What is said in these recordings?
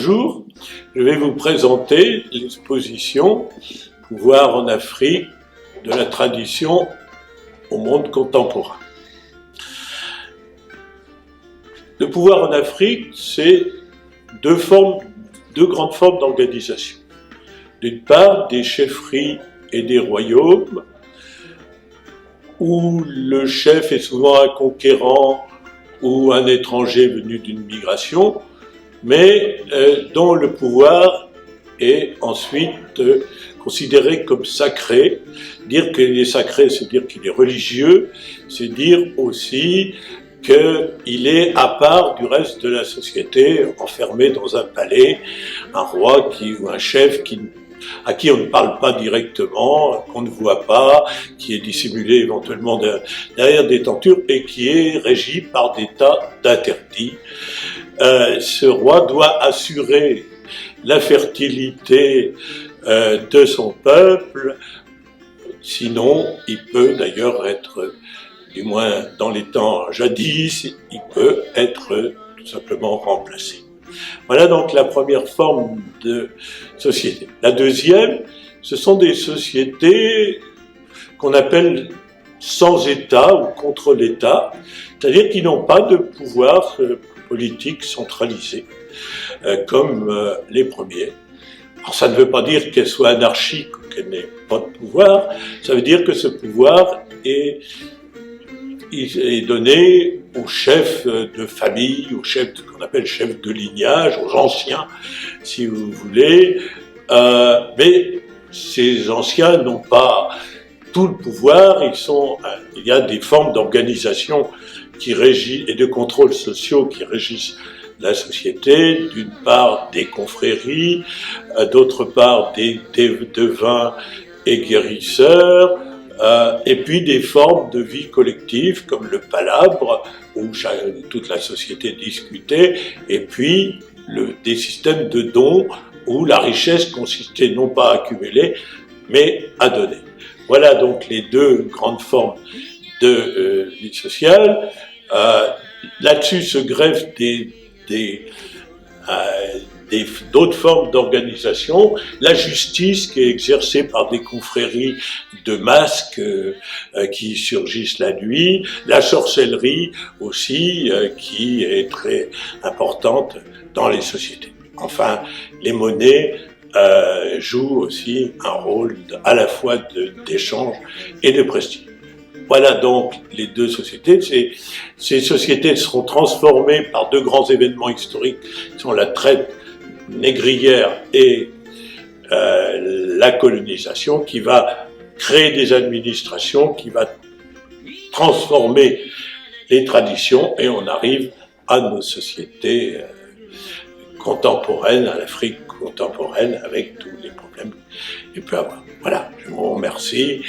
Bonjour, je vais vous présenter l'exposition « Pouvoir en Afrique, de la tradition au monde contemporain ». Le pouvoir en Afrique, c'est deux grandes formes d'organisation. D'une part, des chefferies et des royaumes, où le chef est souvent un conquérant ou un étranger venu d'une migration, mais dont le pouvoir est ensuite considéré comme sacré. Dire qu'il est sacré, c'est dire qu'il est religieux, c'est dire aussi qu'il est à part du reste de la société, enfermé dans un palais, un roi ou un chef à qui on ne parle pas directement, qu'on ne voit pas, qui est dissimulé éventuellement derrière des tentures et qui est régi par des tas d'interdits. Ce roi doit assurer la fertilité de son peuple, sinon il peut d'ailleurs être, du moins dans les temps jadis, il peut être tout simplement remplacé. Voilà donc la première forme de société. La deuxième, ce sont des sociétés qu'on appelle sans État ou contre l'État, c'est-à-dire qui n'ont pas de pouvoir politique centralisé, comme les premiers. Alors ça ne veut pas dire qu'elles soient anarchiques ou qu'elles n'aient pas de pouvoir, ça veut dire que ce pouvoir est donné aux chefs de famille, aux chefs qu'on appelle chefs de lignage, aux anciens, si vous voulez, mais ces anciens n'ont pas tout le pouvoir, il y a des formes d'organisation qui régissent et de contrôles sociaux qui régissent la société, d'une part des confréries, d'autre part des devins et guérisseurs, et puis des formes de vie collective comme le palabre où toute la société discutait, et puis des systèmes de dons où la richesse consistait non pas à accumuler mais à donner. Voilà donc les deux grandes formes de vie sociale. Là-dessus se greffent d'autres formes d'organisation, la justice qui est exercée par des confréries de masques qui surgissent la nuit, la sorcellerie aussi qui est très importante dans les sociétés. Enfin, les monnaies jouent aussi un rôle à la fois d'échange et de prestige. Voilà donc les deux sociétés. Ces sociétés seront transformées par deux grands événements historiques qui sont la traite négrière et la colonisation, qui va créer des administrations, qui va transformer les traditions, et on arrive à nos sociétés contemporaines, à l'Afrique contemporaine, avec tous les problèmes qu'il peut avoir. Voilà, je vous remercie.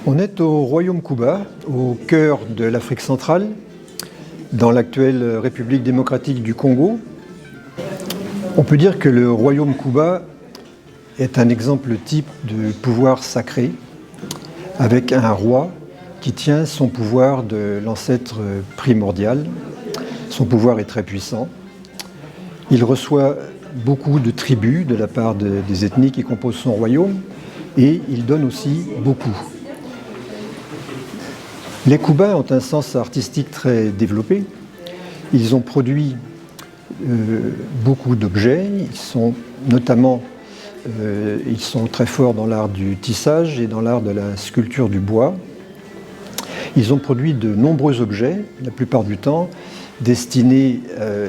On est au Royaume Kuba, au cœur de l'Afrique centrale, dans l'actuelle République démocratique du Congo. On peut dire que le Royaume Kuba est un exemple type de pouvoir sacré, avec un roi qui tient son pouvoir de l'ancêtre primordial. Son pouvoir est très puissant. Il reçoit beaucoup de tribus de la part des ethnies qui composent son royaume, et il donne aussi beaucoup. Les Cubains ont un sens artistique très développé. Ils ont produit beaucoup d'objets. Ils sont très forts dans l'art du tissage et dans l'art de la sculpture du bois. Ils ont produit de nombreux objets, la plupart du temps destinés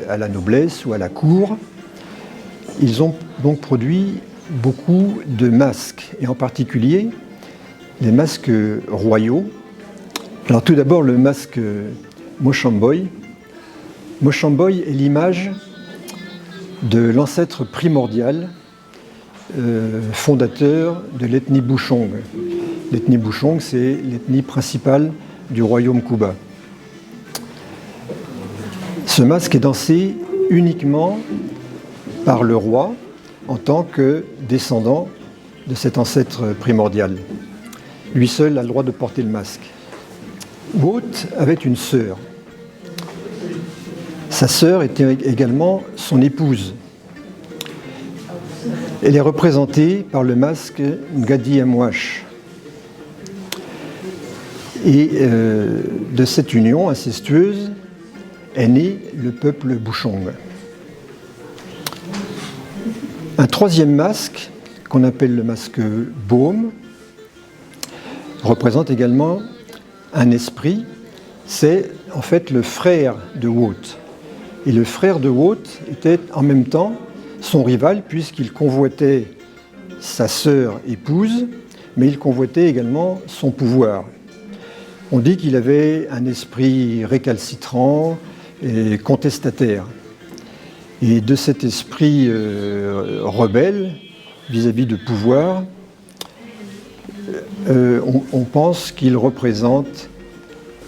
à la noblesse ou à la cour. Ils ont donc produit beaucoup de masques, et en particulier les masques royaux. Alors tout d'abord, le masque Mochamboy. Mochamboy est l'image de l'ancêtre primordial fondateur de l'ethnie Bouchong. L'ethnie Bouchong, c'est l'ethnie principale du royaume Kuba. Ce masque est dansé uniquement par le roi en tant que descendant de cet ancêtre primordial. Lui seul a le droit de porter le masque. Wout avait une sœur. Sa sœur était également son épouse. Elle est représentée par le masque Ngadi Amouache. Et de cette union incestueuse est né le peuple Bouchong. Un troisième masque, qu'on appelle le masque Baume, représente également un esprit. C'est en fait le frère de Wout. Et le frère de Wout était en même temps son rival, puisqu'il convoitait sa sœur épouse, mais il convoitait également son pouvoir. On dit qu'il avait un esprit récalcitrant et contestataire. Et de cet esprit rebelle vis-à-vis de pouvoir, on pense qu'il représente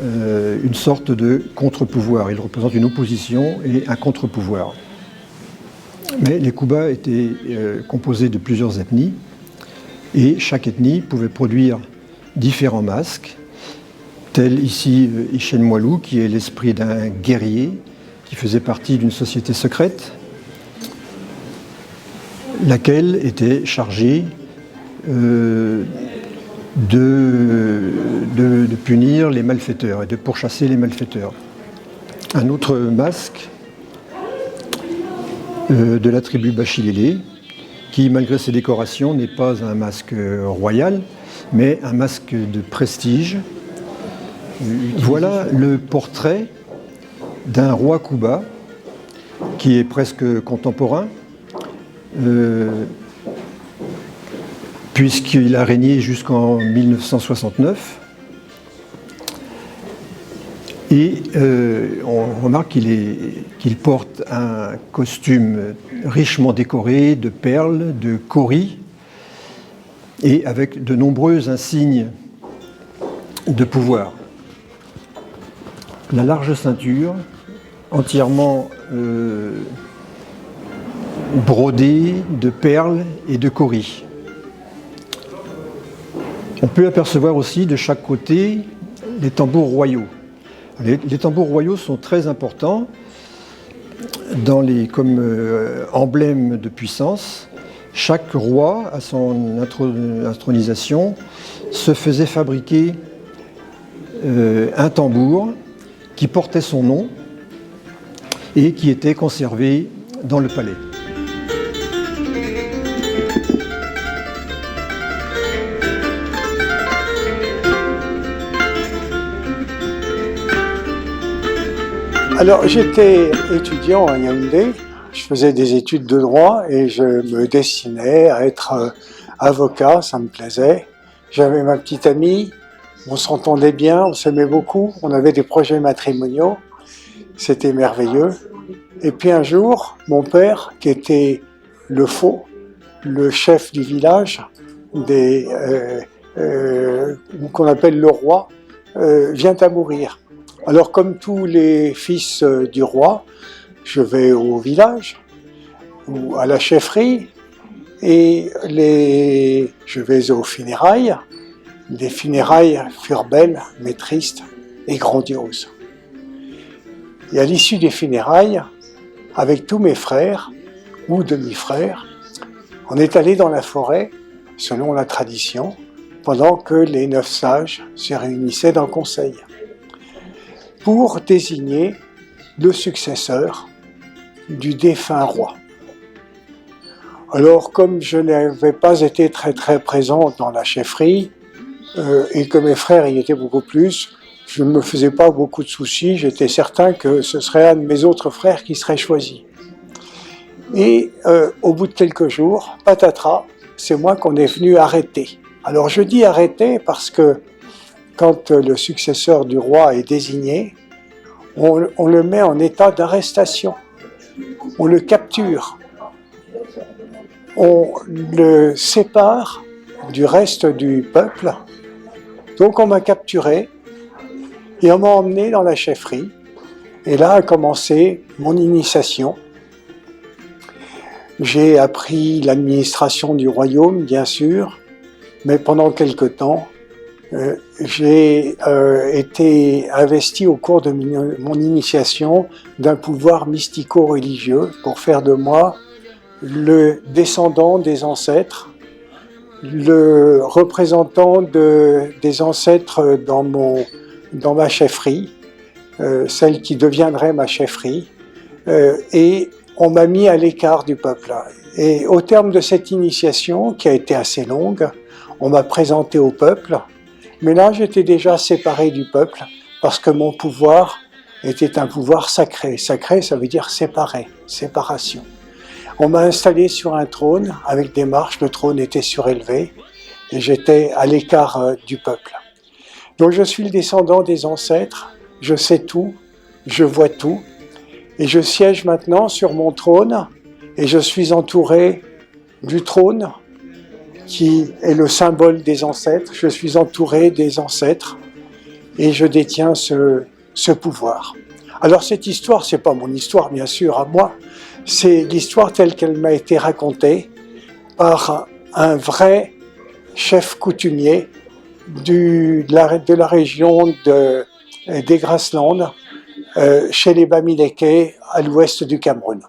une sorte de contre-pouvoir. Il représente une opposition et un contre-pouvoir. Mais les Kuba étaient composés de plusieurs ethnies, et chaque ethnie pouvait produire différents masques, tel ici Ishen Moilou, qui est l'esprit d'un guerrier qui faisait partie d'une société secrète, laquelle était chargée de punir les malfaiteurs et de pourchasser les malfaiteurs. Un autre masque de la tribu Bachilélé, qui, malgré ses décorations, n'est pas un masque royal, mais un masque de prestige. Voilà le portrait d'un roi Kuba, qui est presque contemporain, puisqu'il a régné jusqu'en 1969. Et on remarque qu'il porte un costume richement décoré de perles, de kauris, et avec de nombreux insignes de pouvoir. La large ceinture, entièrement brodée de perles et de kauris. On peut apercevoir aussi de chaque côté les tambours royaux. Les tambours royaux sont très importants comme emblème de puissance. Chaque roi, à son intronisation, se faisait fabriquer un tambour qui portait son nom et qui était conservé dans le palais. Alors, j'étais étudiant à Yaoundé, je faisais des études de droit et je me destinais à être avocat, ça me plaisait. J'avais ma petite amie, on s'entendait bien, on s'aimait beaucoup, on avait des projets matrimoniaux, c'était merveilleux. Et puis un jour, mon père, qui était le chef du village, qu'on appelle le roi, vient à mourir. Alors, comme tous les fils du roi, je vais au village ou à la chefferie et je vais aux funérailles. Les funérailles furent belles, mais tristes et grandioses. Et à l'issue des funérailles, avec tous mes frères ou demi-frères, on est allé dans la forêt, selon la tradition, pendant que les 9 sages se réunissaient dans le conseil, pour désigner le successeur du défunt roi. Alors, comme je n'avais pas été très présent dans la chefferie, et que mes frères y étaient beaucoup plus, je ne me faisais pas beaucoup de soucis, j'étais certain que ce serait un de mes autres frères qui serait choisi. Et au bout de quelques jours, patatras, c'est moi qu'on est venu arrêter. Alors je dis arrêter parce que quand le successeur du roi est désigné, on le met en état d'arrestation, on le capture, on le sépare du reste du peuple. Donc on m'a capturé et on m'a emmené dans la chefferie. Et là a commencé mon initiation. J'ai appris l'administration du royaume, bien sûr, mais pendant quelque temps, j'ai été investi au cours de mon initiation d'un pouvoir mystico-religieux pour faire de moi le descendant des ancêtres, le représentant des ancêtres dans ma chefferie, celle qui deviendrait ma chefferie, et on m'a mis à l'écart du peuple. Et au terme de cette initiation, qui a été assez longue, on m'a présenté au peuple, mais là j'étais déjà séparé du peuple, parce que mon pouvoir était un pouvoir sacré. Sacré, ça veut dire séparé, séparation. On m'a installé sur un trône avec des marches, le trône était surélevé, et j'étais à l'écart du peuple. Donc je suis le descendant des ancêtres, je sais tout, je vois tout, et je siège maintenant sur mon trône, et je suis entouré du trône, qui est le symbole des ancêtres, je suis entouré des ancêtres, et je détiens ce pouvoir. Alors cette histoire, c'est pas mon histoire bien sûr à moi, c'est l'histoire telle qu'elle m'a été racontée par un vrai chef coutumier de la région des Grasslands, chez les Bamileke, à l'ouest du Cameroun.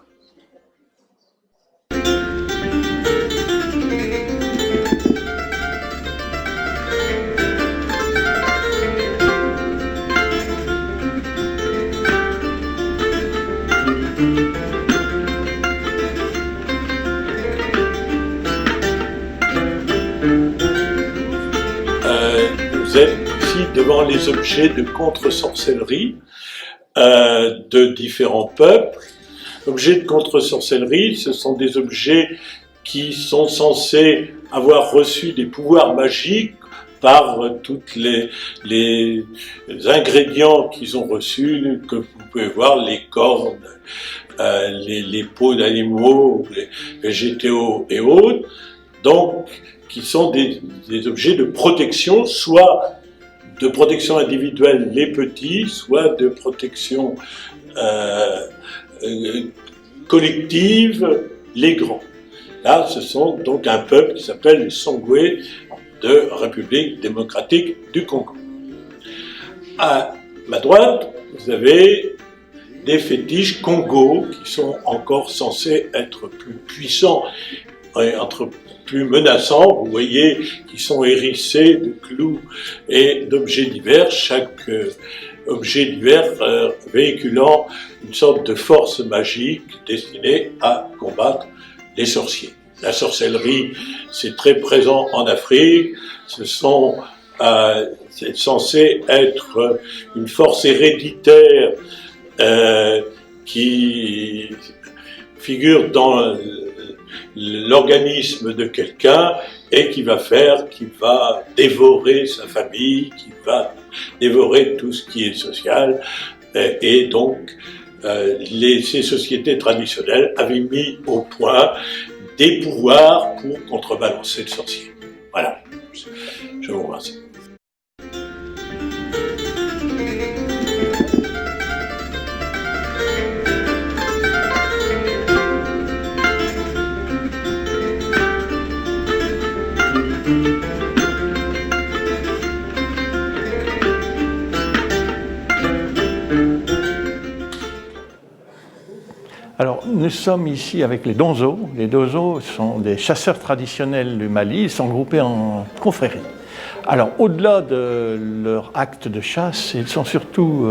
Vous êtes ici devant les objets de contre-sorcellerie de différents peuples. Objets de contre-sorcellerie, ce sont des objets qui sont censés avoir reçu des pouvoirs magiques par tous les ingrédients qu'ils ont reçus, que vous pouvez voir, les cornes, les peaux d'animaux, les végétaux et autres, donc qui sont des objets de protection, soit de protection individuelle les petits, soit de protection collective les grands. Là, ce sont donc un peuple qui s'appelle les Songwe de République démocratique du Congo. À ma droite, vous avez des fétiches Congo qui sont encore censés être plus puissants, plus menaçants. Vous voyez qu'ils sont hérissés de clous et d'objets divers, chaque objet divers véhiculant une sorte de force magique destinée à combattre les sorciers. La sorcellerie, c'est très présent en Afrique, c'est censé être une force héréditaire qui figure dans l'organisme de quelqu'un et qui va dévorer sa famille, qui va dévorer tout ce qui est social, et donc ces sociétés traditionnelles avaient mis au point des pouvoirs pour contrebalancer le sorcier. Voilà, je vous remercie. Alors, nous sommes ici avec les Donzo. Les Donzo sont des chasseurs traditionnels du Mali, ils sont groupés en confréries. Alors, au-delà de leur acte de chasse, ils sont surtout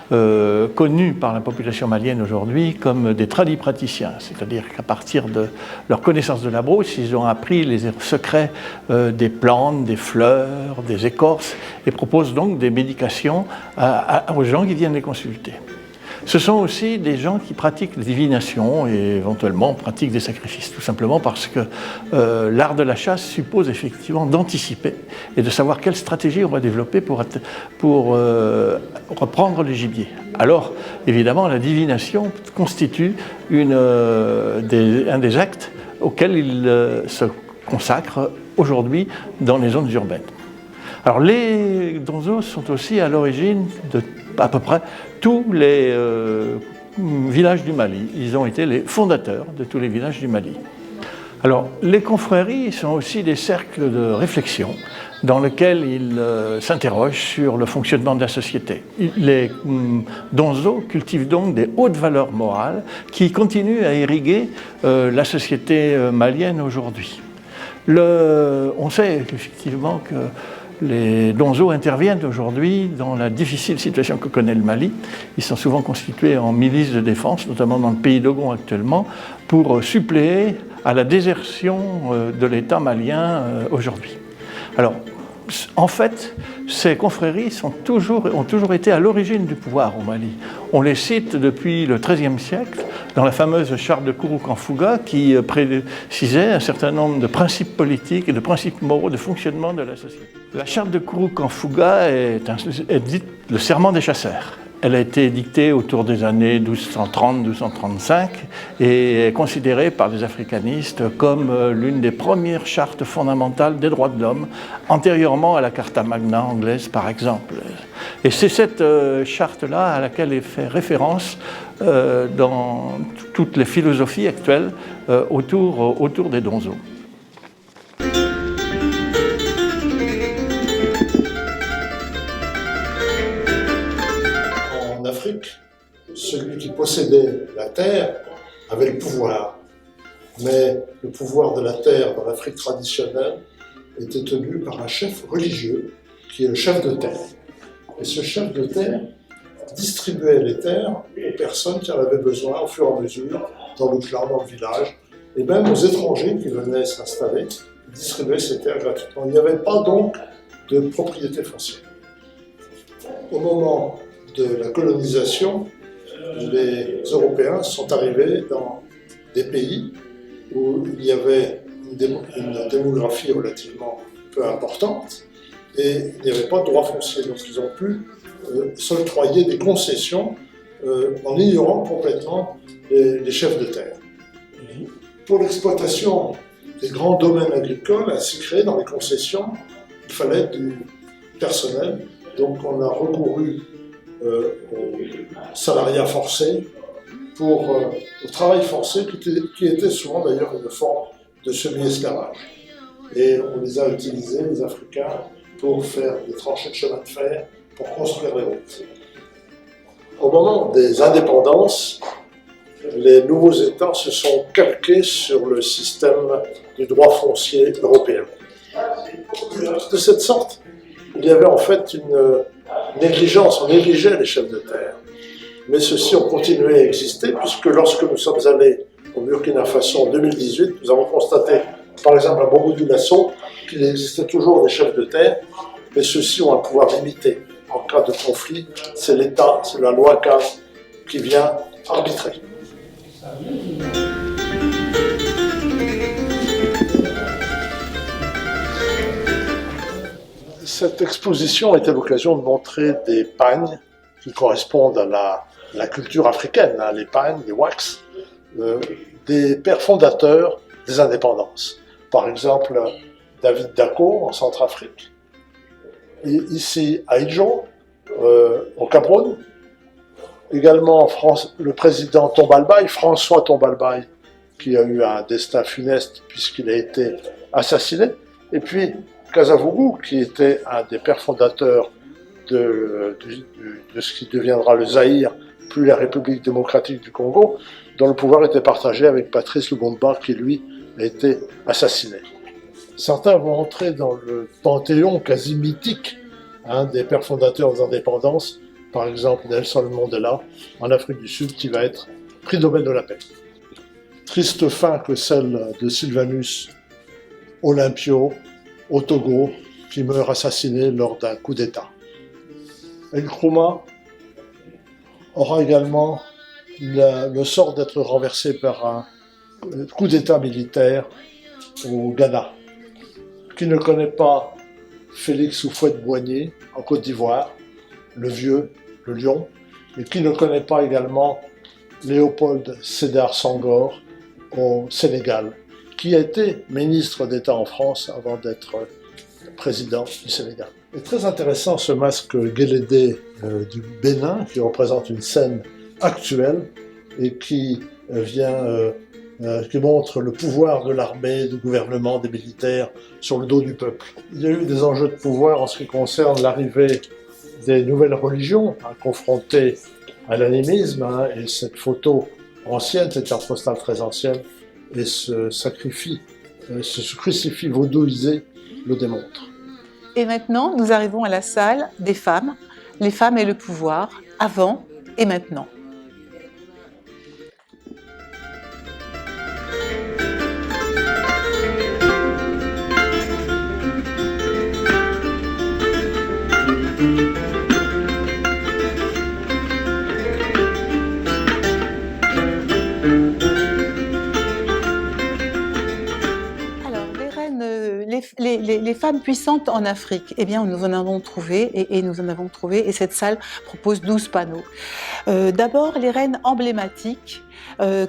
connus par la population malienne aujourd'hui comme des tradipraticiens, c'est-à-dire qu'à partir de leur connaissance de la brousse, ils ont appris les secrets des plantes, des fleurs, des écorces, et proposent donc des médications aux gens qui viennent les consulter. Ce sont aussi des gens qui pratiquent la divination et éventuellement pratiquent des sacrifices, tout simplement parce que l'art de la chasse suppose effectivement d'anticiper et de savoir quelle stratégie on va développer pour reprendre le gibier. Alors, évidemment, la divination constitue un des actes auxquels ils se consacrent aujourd'hui dans les zones urbaines. Alors, les Donzo sont aussi à l'origine de à peu près tous les villages du Mali. Ils ont été les fondateurs de tous les villages du Mali. Alors, les confréries sont aussi des cercles de réflexion dans lesquels ils s'interrogent sur le fonctionnement de la société. Les donzos cultivent donc des hautes valeurs morales qui continuent à irriguer la société malienne aujourd'hui. On sait effectivement que les donzos interviennent aujourd'hui dans la difficile situation que connaît le Mali. Ils sont souvent constitués en milices de défense, notamment dans le pays d'Ogon actuellement, pour suppléer à la désertion de l'État malien aujourd'hui. Alors, en fait, ces confréries ont toujours été à l'origine du pouvoir au Mali. On les cite depuis le XIIIe siècle, dans la fameuse charte de Kouroukanfouga, qui précisait un certain nombre de principes politiques et de principes moraux de fonctionnement de la société. La charte de Kouroukanfouga est dite le serment des chasseurs. Elle a été édictée autour des années 1230-1235 et est considérée par les africanistes comme l'une des premières chartes fondamentales des droits de l'homme, antérieurement à la Carta Magna anglaise par exemple. Et c'est cette charte-là à laquelle est fait référence dans toutes les philosophies actuelles autour des donzos. Celui qui possédait la terre avait le pouvoir. Mais le pouvoir de la terre dans l'Afrique traditionnelle était tenu par un chef religieux qui est le chef de terre. Et ce chef de terre distribuait les terres aux personnes qui en avaient besoin au fur et à mesure, dans le clan, dans le village, et même aux étrangers qui venaient s'installer, il distribuait ces terres gratuitement. Il n'y avait pas donc de propriété foncière. Au moment de la colonisation, les Européens sont arrivés dans des pays où il y avait une démographie relativement peu importante et il n'y avait pas de droit foncier. Donc ils ont pu s'octroyer des concessions en ignorant complètement les chefs de terre. Pour l'exploitation des grands domaines agricoles ainsi créés dans les concessions, il fallait du personnel. Donc on a recouru au salariat forcé, au travail forcé, qui était souvent d'ailleurs une forme de semi-esclavage. Et on les a utilisés, les Africains, pour faire des tranchées de chemin de fer, pour construire les routes. Au moment des indépendances, les nouveaux États se sont calqués sur le système du droit foncier européen. De cette sorte, il y avait en fait une négligence, on négligeait les chefs de terre. Mais ceux-ci ont continué à exister puisque lorsque nous sommes allés au Burkina Faso en 2018, nous avons constaté, par exemple à Bobo-Dioulasso, qu'il existait toujours des chefs de terre, mais ceux-ci ont un pouvoir limité. En cas de conflit, c'est l'État, c'est la loi cadre qui vient arbitrer. Cette exposition était l'occasion de montrer des pagnes qui correspondent à la culture africaine, hein, les pagnes, les wax, des pères fondateurs des indépendances. Par exemple, David Dacko en Centrafrique, et ici à Idjo, au Cameroun, également en France, le président Tombalbaye, François Tombalbaye, qui a eu un destin funeste puisqu'il a été assassiné, et puis Kasavubu, qui était un des pères fondateurs de ce qui deviendra le Zaïre, puis la République démocratique du Congo, dont le pouvoir était partagé avec Patrice Lumumba, qui lui a été assassiné. Certains vont entrer dans le panthéon quasi mythique des pères fondateurs des indépendances, par exemple Nelson Mandela en Afrique du Sud, qui va être prix Nobel de la paix. Triste fin que celle de Sylvanus Olympio au Togo, qui meurt assassiné lors d'un coup d'État. Nkrumah aura également le sort d'être renversé par un coup d'État militaire au Ghana. Qui ne connaît pas Félix Houphouët-Boigny en Côte d'Ivoire, le vieux, le lion, et qui ne connaît pas également Léopold Sédar Senghor au Sénégal, qui a été ministre d'État en France avant d'être président du Sénégal. C'est très intéressant ce masque Guélédé du Bénin, qui représente une scène actuelle et qui vient qui montre le pouvoir de l'armée, du gouvernement, des militaires sur le dos du peuple. Il y a eu des enjeux de pouvoir en ce qui concerne l'arrivée des nouvelles religions, confrontées à l'animisme, et cette photo ancienne, cette carte postale très ancienne, et ce crucifix vaudouisé le démontre. Et maintenant, nous arrivons à la salle des femmes, les femmes et le pouvoir, avant et maintenant. Les femmes puissantes en Afrique, eh bien, nous en avons trouvé, et cette salle propose 12 panneaux. D'abord, les reines emblématiques,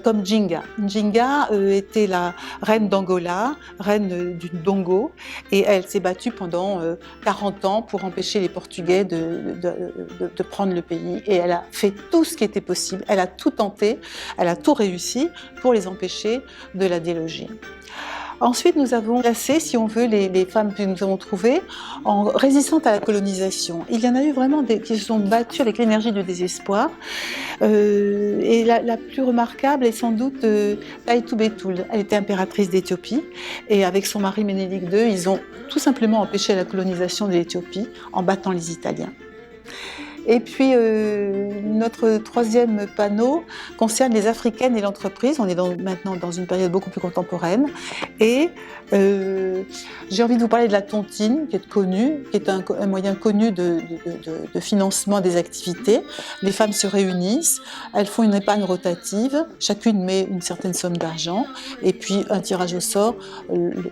comme Jinga. Jinga était la reine d'Angola, reine du Dongo, et elle s'est battue pendant 40 ans pour empêcher les Portugais de prendre le pays. Et elle a fait tout ce qui était possible, elle a tout tenté, elle a tout réussi pour les empêcher de la déloger. Ensuite, nous avons classé, si on veut, les femmes que nous avons trouvées en résistantes à la colonisation. Il y en a eu vraiment qui se sont battues avec l'énergie du désespoir. Et la plus remarquable est sans doute Taïtou Betoul. Elle était impératrice d'Éthiopie et avec son mari Ménélique II, ils ont tout simplement empêché la colonisation de l'Éthiopie en battant les Italiens. Et puis, notre troisième panneau concerne les Africaines et l'entreprise. On est maintenant dans une période beaucoup plus contemporaine. Et j'ai envie de vous parler de la tontine, qui est connue, qui est un moyen connu de financement des activités. Les femmes se réunissent, elles font une épargne rotative, chacune met une certaine somme d'argent, et puis un tirage au sort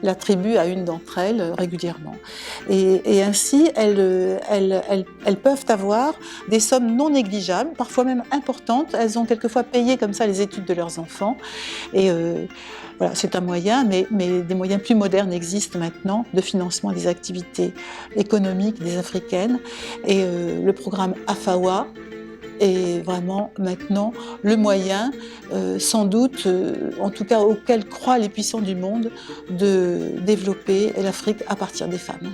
l'attribue à une d'entre elles régulièrement. Et ainsi, elles peuvent avoir des sommes non négligeables, parfois même importantes. Elles ont quelquefois payé comme ça les études de leurs enfants. Et voilà, c'est un moyen, mais des moyens plus modernes existent maintenant de financement des activités économiques des Africaines. Et le programme AFAWA est vraiment maintenant le moyen, sans doute, en tout cas auquel croient les puissants du monde, de développer l'Afrique à partir des femmes.